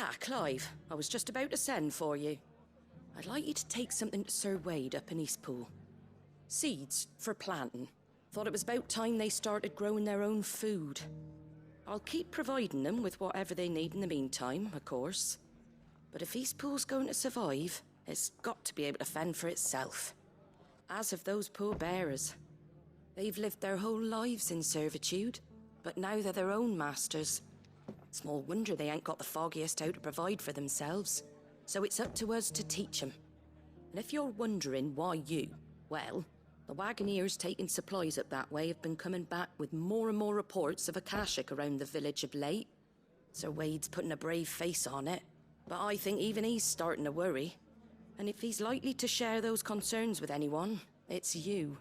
Ah, Clive, I was just about to send for you. I'd like you to take something to Sir Wade up in Eastpool. Seeds for planting. Thought it was about time they started growing their own food. I'll keep providing them with whatever they need in the meantime, of course. But if Eastpool's going to survive, it's got to be able to fend for itself. As of those poor bearers. They've lived their whole lives in servitude, but now they're their own masters. Small wonder they ain't got the foggiest how to provide for themselves. So it's up to us to teach them. And if you're wondering why you, well, the Wagoneers taking supplies up that way have been coming back with more and more reports of Akashic around the village of late. Sir Wade's putting a brave face on it, but I think even he's starting to worry. And if he's likely to share those concerns with anyone, it's you.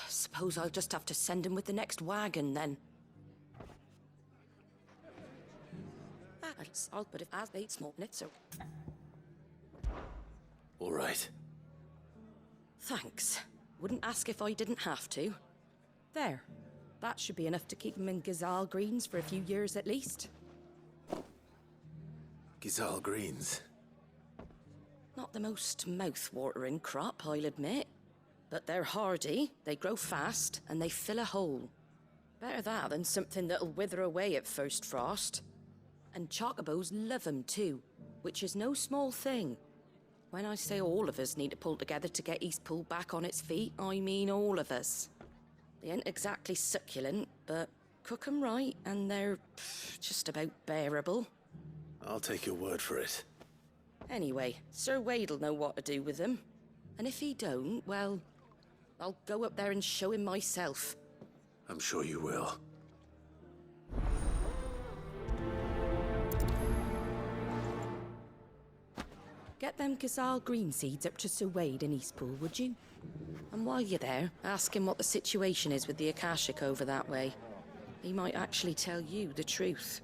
Suppose I'll just have to send him with the next wagon, then. But if as they small it, so... All right. Thanks. Wouldn't ask if I didn't have to. There. That should be enough to keep him in Gazal Greens for a few years at least. Gazal Greens? Not the most mouth-watering crop, I'll admit. But they're hardy, they grow fast, and they fill a hole. Better that than something that'll wither away at first frost. And chocobos love 'em too, which is no small thing. When I say all of us need to pull together to get Eastpool back on its feet, I mean all of us. They ain't exactly succulent, but cook 'em right, and they're just about bearable. I'll take your word for it. Anyway, Sir Wade'll know what to do with them. And if he don't, well, I'll go up there and show him myself. I'm sure you will. Get them Gazal green seeds up to Sir Wade in Eastpool, would you? And while you're there, ask him what the situation is with the Akashic over that way. He might actually tell you the truth.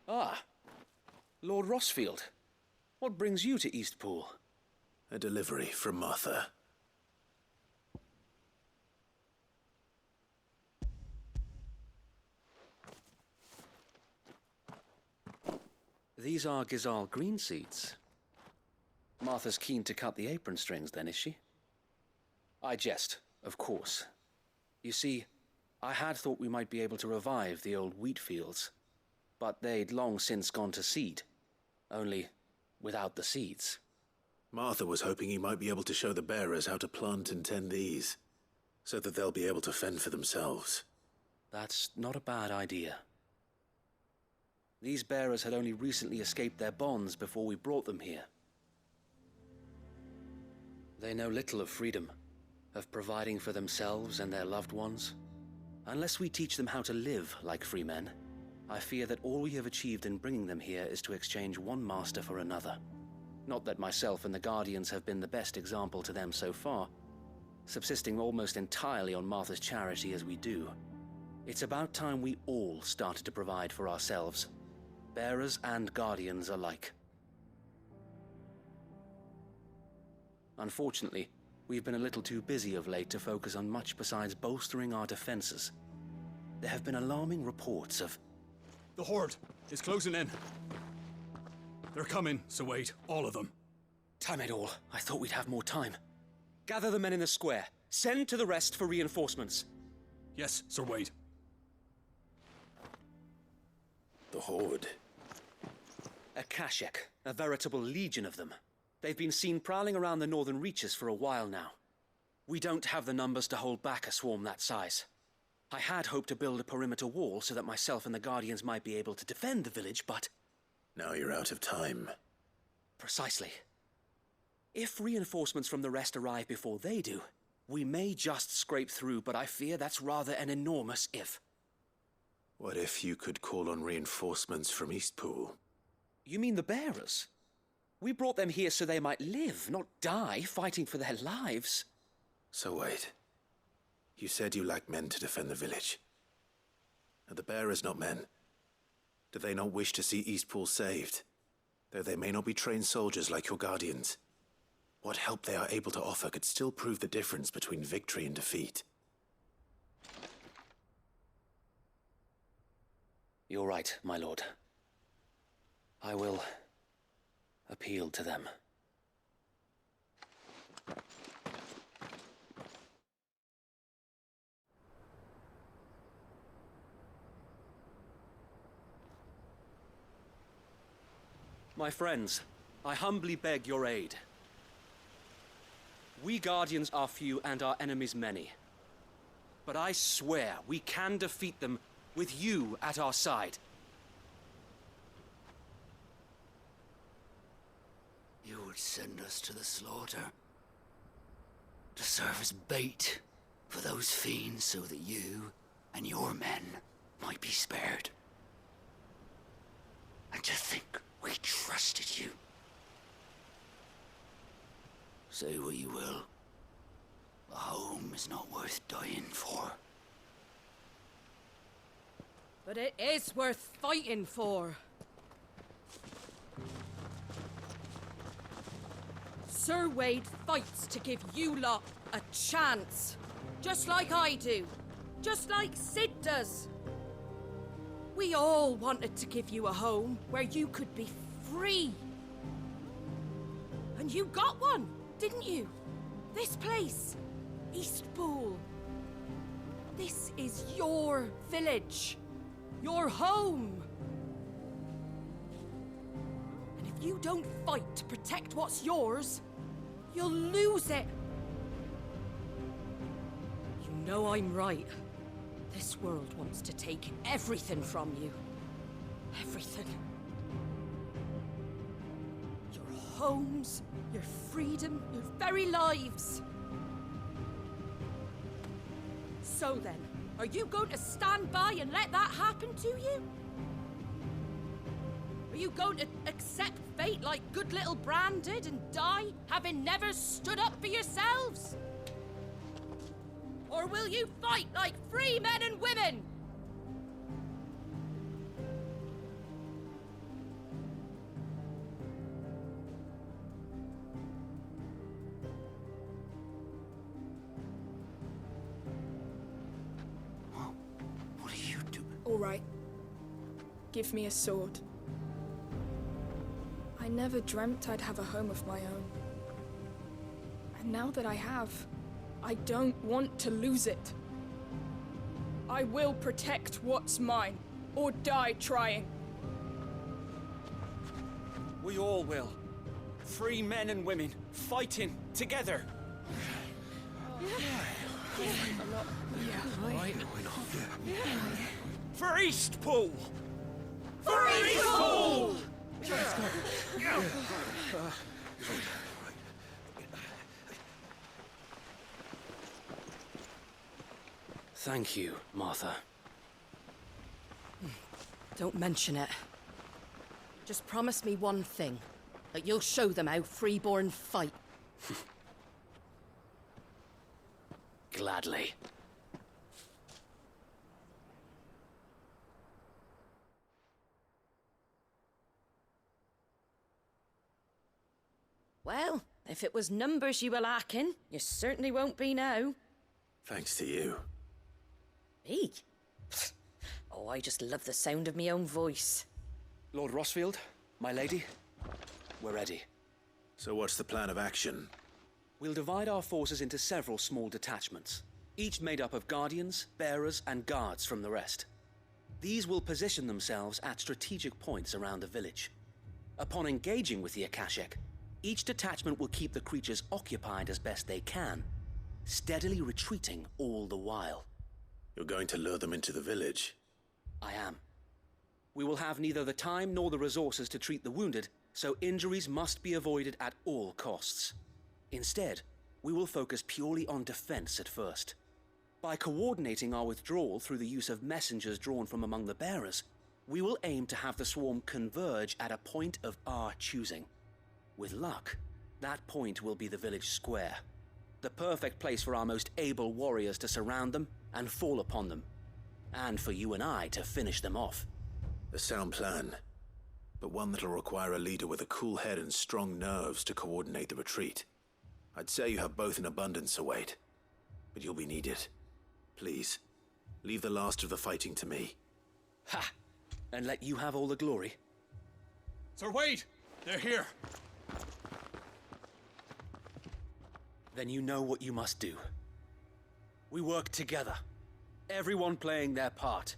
Ah, Lord Rossfield. What brings you to Eastpool? A delivery from Martha. These are Gazal green seeds. Martha's keen to cut the apron strings then, is she? I jest, of course. You see, I had thought we might be able to revive the old wheat fields. But they'd long since gone to seed. Only without the seeds. Martha was hoping he might be able to show the bearers how to plant and tend these, so that they'll be able to fend for themselves. That's not a bad idea. These bearers had only recently escaped their bonds before we brought them here. They know little of freedom, of providing for themselves and their loved ones. Unless we teach them how to live like free men, I fear that all we have achieved in bringing them here is to exchange one master for another. Not that myself and the Guardians have been the best example to them so far, subsisting almost entirely on Martha's charity as we do. It's about time we all started to provide for ourselves, bearers and Guardians alike. Unfortunately, we've been a little too busy of late to focus on much besides bolstering our defenses. There have been alarming reports of... The Horde is closing in. They're coming, Sir Wade, all of them. Damn it all, I thought we'd have more time. Gather the men in the square. Send to the rest for reinforcements. Yes, Sir Wade. The Horde. Akashic, a veritable legion of them. They've been seen prowling around the northern reaches for a while now. We don't have the numbers to hold back a swarm that size. I had hoped to build a perimeter wall so that myself and the Guardians might be able to defend the village, but... Now you're out of time. Precisely. If reinforcements from the rest arrive before they do, we may just scrape through, but I fear that's rather an enormous if. What if you could call on reinforcements from Eastpool? You mean the bearers? We brought them here so they might live, not die fighting for their lives. So wait. You said you lack men to defend the village. Are the bearers not men? Do they not wish to see Eastpool saved? Though they may not be trained soldiers like your guardians, what help they are able to offer could still prove the difference between victory and defeat. You're right, my lord. I will appeal to them. My friends, I humbly beg your aid. We Guardians are few and our enemies many. But I swear we can defeat them with you at our side. You would send us to the slaughter, to serve as bait for those fiends so that you and your men might be spared. And to think we trusted you. Say what you will, a home is not worth dying for. But it is worth fighting for. Sir Wade fights to give you lot a chance. Just like I do. Just like Sid does. We all wanted to give you a home where you could be free. And you got one, didn't you? This place, Eastpool. This is your village. Your home. And if you don't fight to protect what's yours, you'll lose it. You know I'm right. This world wants to take everything from you. Everything. Your homes, your freedom, your very lives. So then, are you going to stand by and let that happen to you? Are you going to accept fate like good little Bran did and die, having never stood up for yourselves? Or will you fight like free men and women? What are you doing? All right. Give me a sword. I never dreamt I'd have a home of my own. And now that I have, I don't want to lose it. I will protect what's mine, or die trying. We all will. Free men and women, fighting together. For Eastpool! For Eastpool! Thank you, Martha. Don't mention it. Just promise me one thing. That you'll show them how freeborn fight. Gladly. Well, if it was numbers you were lacking, you certainly won't be now. Thanks to you. Me? Oh, I just love the sound of my own voice. Lord Rossfield, my lady, we're ready. So what's the plan of action? We'll divide our forces into several small detachments, each made up of guardians, bearers, and guards from the rest. These will position themselves at strategic points around the village. Upon engaging with the Akashic, each detachment will keep the creatures occupied as best they can, steadily retreating all the while. You're going to lure them into the village? I am. We will have neither the time nor the resources to treat the wounded, so injuries must be avoided at all costs. Instead, we will focus purely on defense at first. By coordinating our withdrawal through the use of messengers drawn from among the bearers, we will aim to have the swarm converge at a point of our choosing. With luck, that point will be the village square. The perfect place for our most able warriors to surround them and fall upon them. And for you and I to finish them off. A sound plan, but one that'll require a leader with a cool head and strong nerves to coordinate the retreat. I'd say you have both in abundance, Sir Wade, but you'll be needed. Please, leave the last of the fighting to me. Ha! And let you have all the glory? Sir Wade! They're here! Then you know what you must do. We work together, everyone playing their part,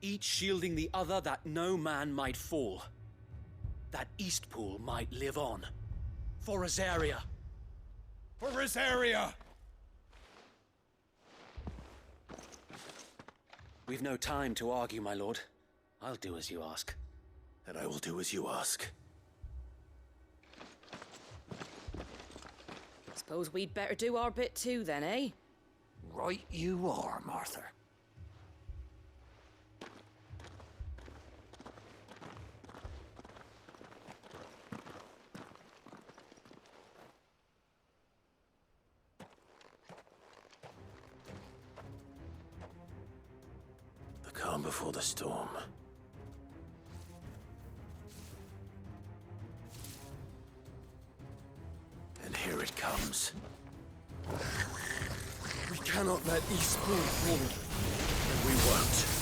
each shielding the other that no man might fall. That Eastpool might live on. For Rosaria. For Rosaria! We've no time to argue, my lord. I'll do as you ask. And I will do as you ask. Suppose we'd better do our bit too then, eh? Right you are, Martha. The calm before the storm. And here it comes. We cannot let Eastpool fall. And we won't.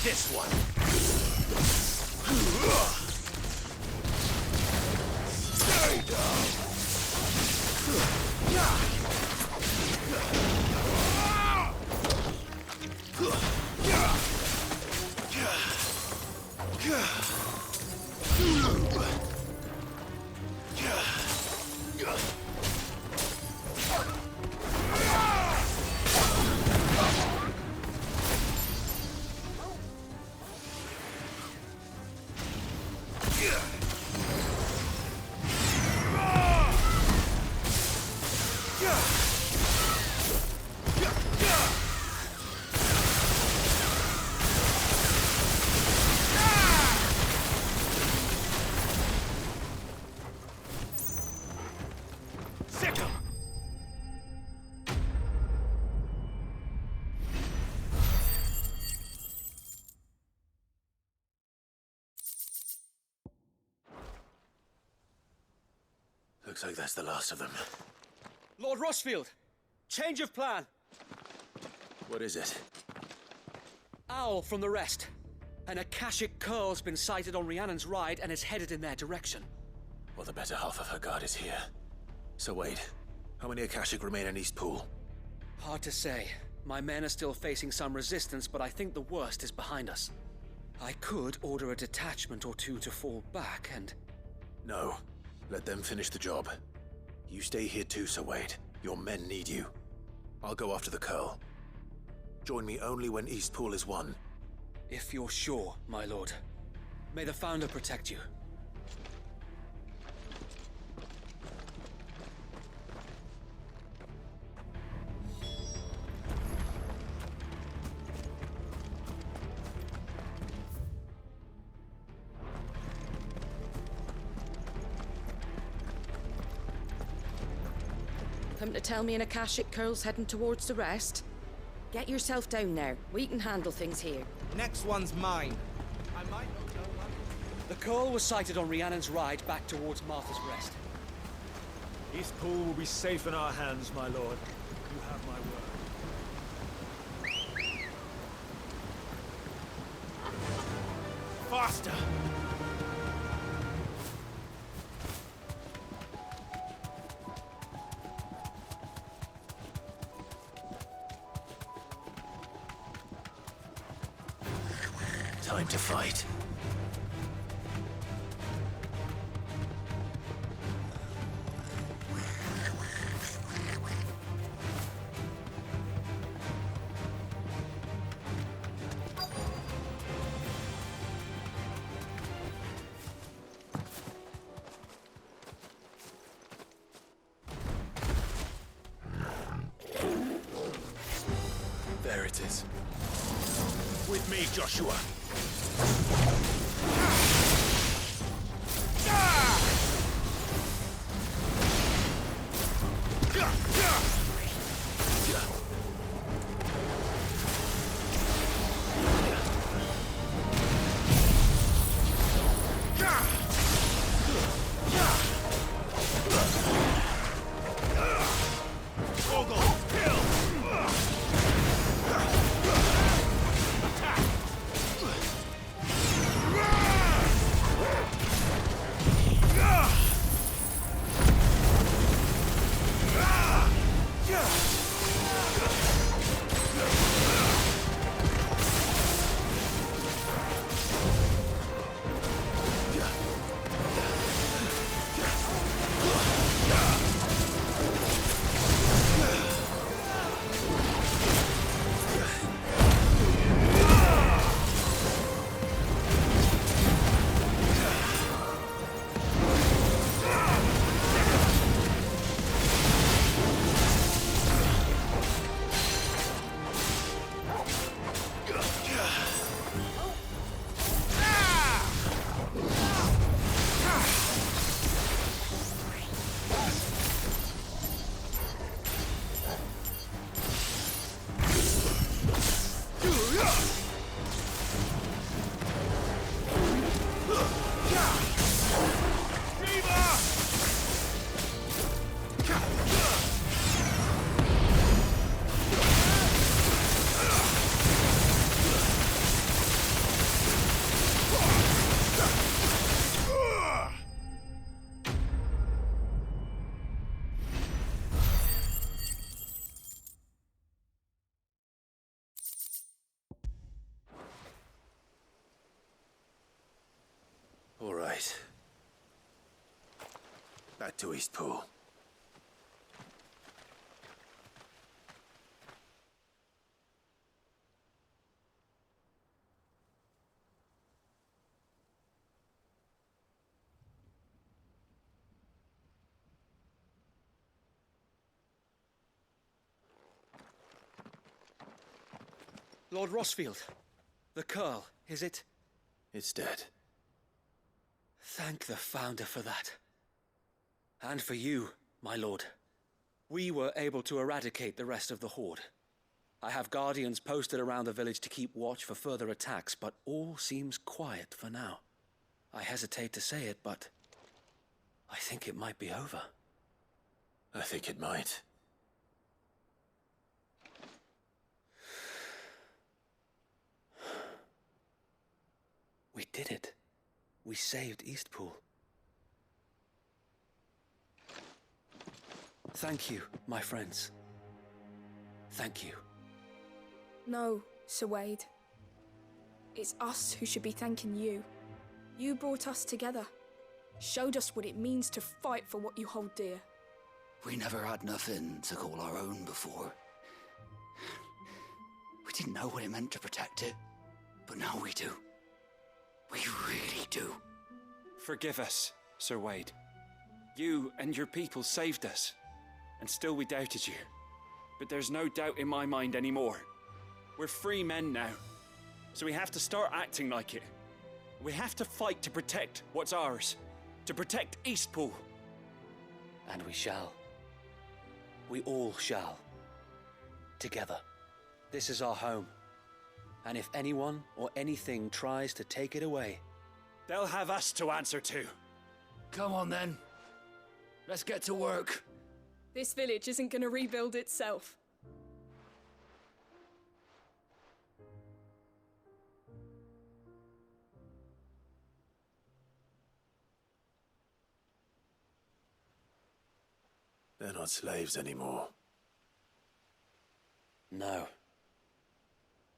This one. Stay down. Looks like that's the last of them. Lord Rossfield! Change of plan! What is it? Owl from the rest. An Akashic curl's been sighted on Rhiannon's ride and is headed in their direction. Well, the better half of her guard is here. So Wade, how many Akashic remain in Eastpool? Hard to say. My men are still facing some resistance, but I think the worst is behind us. I could order a detachment or two to fall back and... No. Let them finish the job. You stay here too, Sir Wade. Your men need you. I'll go after the Curl. Join me only when Eastpool is won. If you're sure, my lord. May the Founder protect you. Come to tell me an Akashic curl's heading towards the rest? Get yourself down there. We can handle things here. Next one's mine. The Coal was sighted on Rhiannon's ride back towards Martha's Rest. Eastpool will be safe in our hands, my lord. You have my word. Faster! Time to fight. There it is. With me, Joshua. All right. Back to Eastpool. Lord Rossfield, the Curl, is it? It's dead. Thank the Founder for that. And for you, my lord. We were able to eradicate the rest of the Horde. I have guardians posted around the village to keep watch for further attacks, but all seems quiet for now. I hesitate to say it, but I think it might be over. I think it might. We did it. We saved Eastpool. Thank you, my friends. Thank you. No, Sir Wade. It's us who should be thanking you. You brought us together. Showed us what it means to fight for what you hold dear. We never had nothing to call our own before. We didn't know what it meant to protect it, but now we do. We really do. Forgive us, Sir Wade. You and your people saved us, and still we doubted you. But there's no doubt in my mind anymore. We're free men now, so we have to start acting like it. We have to fight to protect what's ours, to protect Eastpool. And we shall. We all shall. Together. This is our home. And if anyone or anything tries to take it away, they'll have us to answer to. Come on then. Let's get to work. This village isn't gonna rebuild itself. They're not slaves anymore. no.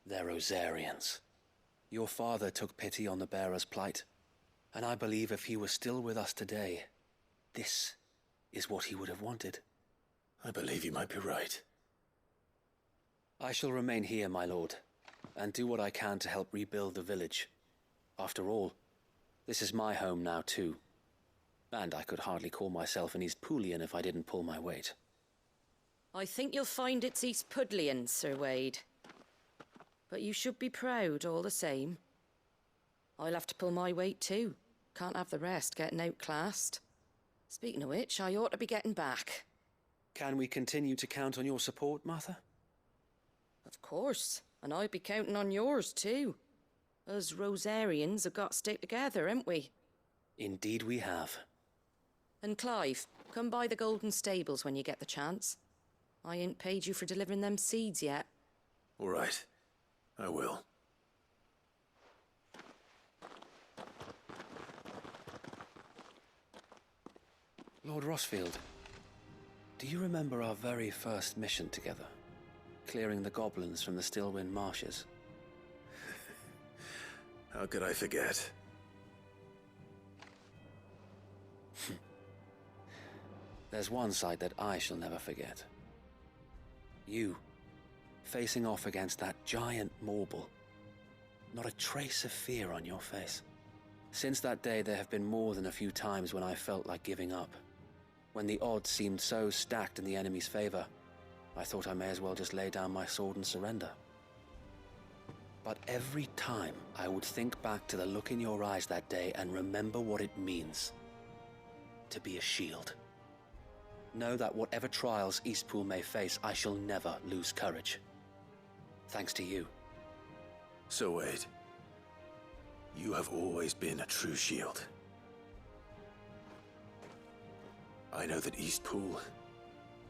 They're Rosarians. Your father took pity on the bearer's plight, and I believe if he was still with us today, this is what he would have wanted. I believe you might be right. I shall remain here, my lord, and do what I can to help rebuild the village. After all, this is my home now too, and I could hardly call myself an East Poolian if I didn't pull my weight. I think you'll find it's East Pudlian, Sir Wade. But you should be proud all the same. I'll have to pull my weight too. Can't have the rest getting outclassed. Speaking of which, I ought to be getting back. Can we continue to count on your support, Martha? Of course, and I'll be counting on yours too. Us Rosarians have got to stick together, haven't we? Indeed we have. And Clive, come by the Golden Stables when you get the chance. I ain't paid you for delivering them seeds yet. All right. I will. Lord Rossfield, do you remember our very first mission together? Clearing the goblins from the Stillwind marshes? How could I forget? There's one sight that I shall never forget. You, facing off against that giant Morble. Not a trace of fear on your face. Since that day, there have been more than a few times when I felt like giving up. When the odds seemed so stacked in the enemy's favor, I thought I may as well just lay down my sword and surrender. But every time I would think back to the look in your eyes that day and remember what it means to be a shield. Know that whatever trials Eastpool may face, I shall never lose courage. Thanks to you. So Wade, you have always been a true shield. I know that Eastpool,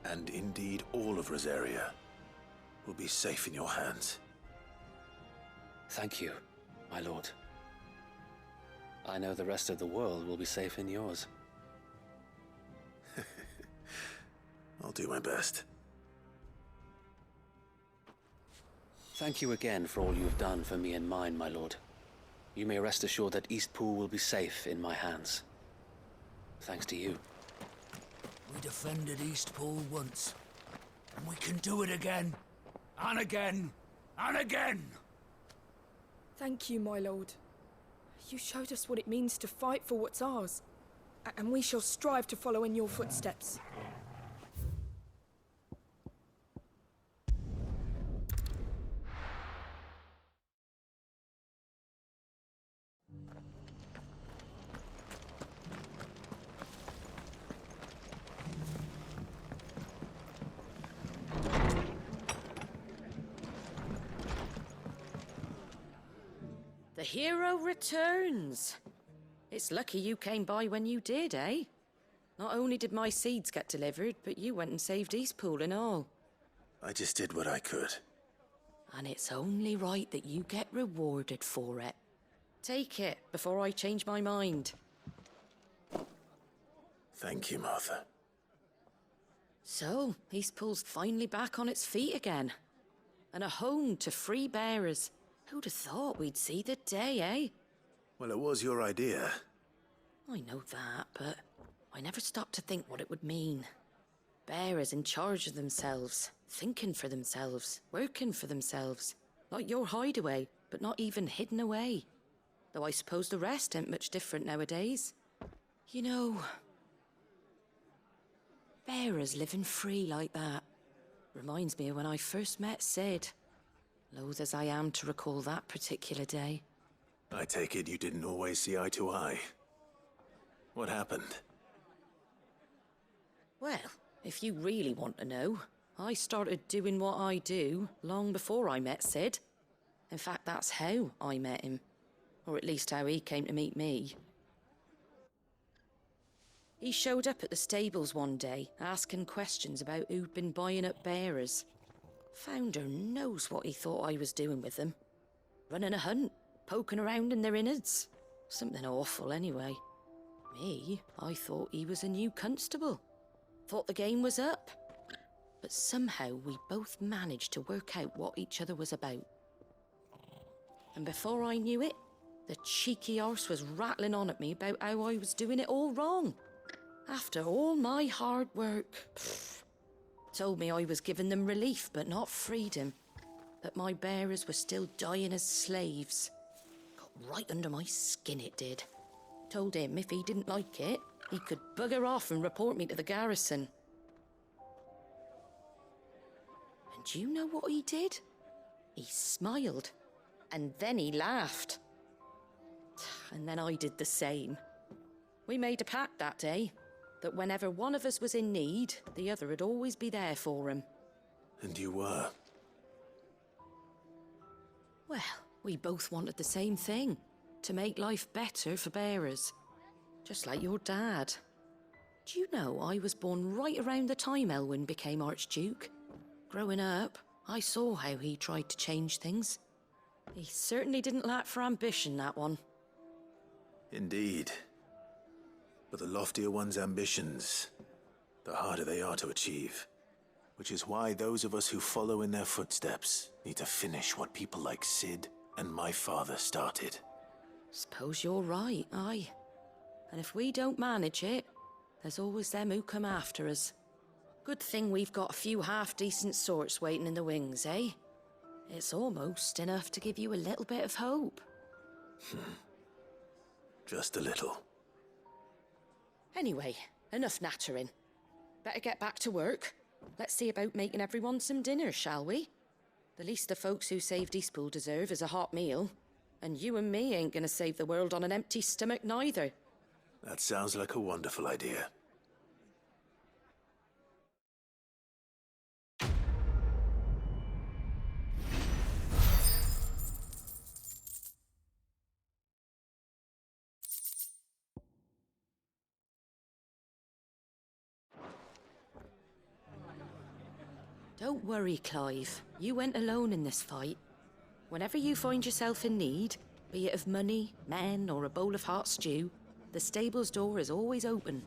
and indeed all of Rosaria, will be safe in your hands. Thank you, my lord. I know the rest of the world will be safe in yours. I'll do my best. Thank you again for all you have done for me and mine, my lord. You may rest assured that Eastpool will be safe in my hands. Thanks to you. We defended Eastpool once, and we can do it again, and again, and again! Thank you, my lord. You showed us what it means to fight for what's ours, and we shall strive to follow in your footsteps. The hero returns. It's lucky you came by when you did, eh? Not only did my seeds get delivered, but you went and saved Eastpool and all. I just did what I could. And it's only right that you get rewarded for it. Take it before I change my mind. Thank you, Martha. So, Eastpool's finally back on its feet again. And a home to free bearers. Who'd have thought we'd see the day, eh? Well, it was your idea. I know that, but I never stopped to think what it would mean. Bearers in charge of themselves, thinking for themselves, working for themselves. Like your hideaway, but not even hidden away. Though I suppose the rest ain't much different nowadays. You know, bearers living free like that reminds me of when I first met Sid. Loath as I am to recall that particular day. I take it you didn't always see eye to eye. What happened? Well, if you really want to know, I started doing what I do long before I met Sid. In fact, that's how I met him. Or at least how he came to meet me. He showed up at the stables one day, asking questions about who'd been buying up bearers. Founder knows what he thought I was doing with them. Running a hunt, poking around in their innards. Something awful, anyway. Me, I thought he was a new constable. Thought the game was up. But somehow we both managed to work out what each other was about. And before I knew it, the cheeky arse was rattling on at me about how I was doing it all wrong. After all my hard work. Told me I was giving them relief, but not freedom. That my bearers were still dying as slaves. Got right under my skin, it did. Told him if he didn't like it, he could bugger off and report me to the garrison. And do you know what he did? He smiled. And then he laughed. And then I did the same. We made a pact that day, that whenever one of us was in need, the other would always be there for him. And you were? Well, we both wanted the same thing. To make life better for bearers. Just like your dad. Do you know I was born right around the time Elwyn became Archduke? Growing up, I saw how he tried to change things. He certainly didn't lack for ambition, that one. Indeed. But the loftier one's ambitions, the harder they are to achieve. Which is why those of us who follow in their footsteps need to finish what people like Sid and my father started. Suppose you're right, aye. And if we don't manage it, there's always them who come after us. Good thing we've got a few half-decent sorts waiting in the wings, eh? It's almost enough to give you a little bit of hope. Just a little. Anyway, enough nattering. Better get back to work. Let's see about making everyone some dinner, shall we? The least the folks who saved Eastpool deserve is a hot meal. And you and me ain't gonna save the world on an empty stomach neither. That sounds like a wonderful idea. Don't worry, Clive. You went alone in this fight. Whenever you find yourself in need, be it of money, men, or a bowl of hot stew, the stable's door is always open.